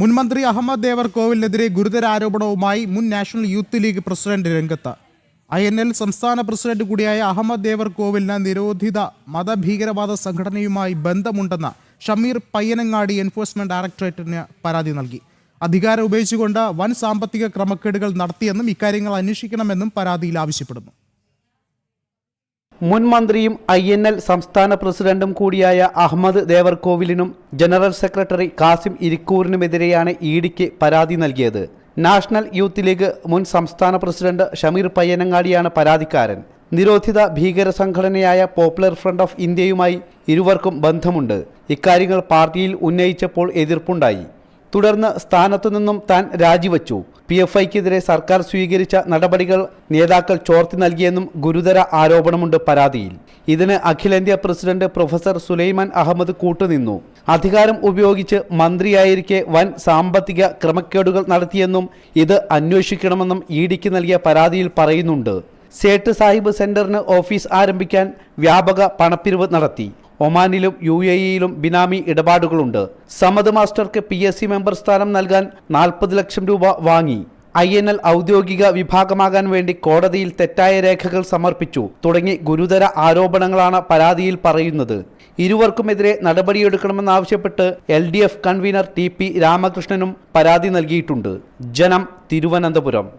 മുൻമന്ത്രി അഹമ്മദ് ദേവർകോവിലിനെതിരെ ഗുരുതര ആരോപണവുമായി മുൻ നാഷണൽ യൂത്ത് ലീഗ് പ്രസിഡന്റ് രംഗത്ത്. INL സംസ്ഥാന പ്രസിഡന്റ് കൂടിയായ അഹമ്മദ് ദേവർകോവിലിന് നിരോധിത മതഭീകരവാദ സംഘടനയുമായി ബന്ധമുണ്ടെന്ന് ഷമീർ പയ്യനങ്ങാടി എൻഫോഴ്സ്മെന്റ് ഡയറക്ടറേറ്റിന് പരാതി നൽകി. അധികാരം ഉപയോഗിച്ചുകൊണ്ട് വൻ സാമ്പത്തിക ക്രമക്കേടുകൾ നടത്തിയെന്നും ഇക്കാര്യങ്ങൾ അന്വേഷിക്കണമെന്നും പരാതിയിൽ ആവശ്യപ്പെടുന്നു. മുൻ മന്ത്രിയും INL സംസ്ഥാന പ്രസിഡന്റും കൂടിയായ അഹമ്മദ് ദേവർകോവിലിനും ജനറൽ സെക്രട്ടറി കാസിം ഇരിക്കൂറിനുമെതിരെയാണ് ഇഡിക്ക് പരാതി നൽകിയത്. നാഷണൽ യൂത്ത് ലീഗ് മുൻ സംസ്ഥാന പ്രസിഡന്റ് ഷമീർ പയ്യനങ്ങാടിയാണ് പരാതിക്കാരൻ. നിരോധിത ഭീകര സംഘടനയായ പോപ്പുലർ ഫ്രണ്ട് ഓഫ് ഇന്ത്യയുമായി ഇരുവർക്കും ബന്ധമുണ്ട്. ഇക്കാര്യങ്ങൾ പാർട്ടിയിൽ ഉന്നയിച്ചപ്പോൾ എതിർപ്പുണ്ടായി. തുടർന്ന് സ്ഥാനത്തു നിന്നും താൻ രാജിവച്ചു. PFIക്കെതിരെ സർക്കാർ സ്വീകരിച്ച നടപടികൾ നേതാക്കൾ ചോർത്തി നൽകിയെന്നും ഗുരുതര ആരോപണമുണ്ട് പരാതിയിൽ. ഇതിന് അഖിലേന്ത്യാ പ്രസിഡന്റ് പ്രൊഫസർ സുലൈമാൻ അഹമ്മദ് കൂട്ടുനിന്നു. അധികാരം ഉപയോഗിച്ച് മന്ത്രിയായിരിക്കെ വൻ സാമ്പത്തിക ക്രമക്കേടുകൾ നടത്തിയെന്നും ഇത് അന്വേഷിക്കണമെന്നും ഇഡിക്ക് നൽകിയ പരാതിയിൽ പറയുന്നുണ്ട്. സേട്ട് സാഹിബ് സെന്ററിന് ഓഫീസ് ആരംഭിക്കാൻ വ്യാപക പണപ്പിരിവ് നടത്തി. ഒമാനിലും UAEയിലും ബിനാമി ഇടപാടുകളുണ്ട്. സമദ് മാസ്റ്റർക്ക് PSC മെമ്പർ സ്ഥാനം നൽകാൻ 40 ലക്ഷം രൂപ വാങ്ങി. INL ഔദ്യോഗിക വിഭാഗമാകാൻ വേണ്ടി കോടതിയിൽ തെറ്റായ രേഖകൾ സമർപ്പിച്ചു തുടങ്ങി ഗുരുതര ആരോപണങ്ങളാണ് പരാതിയിൽ പറയുന്നത്. ഇരുവർക്കുമെതിരെ നടപടിയെടുക്കണമെന്നാവശ്യപ്പെട്ട് LDF കൺവീനർ TP രാമകൃഷ്ണനും പരാതി നൽകിയിട്ടുണ്ട്. ജനം, തിരുവനന്തപുരം.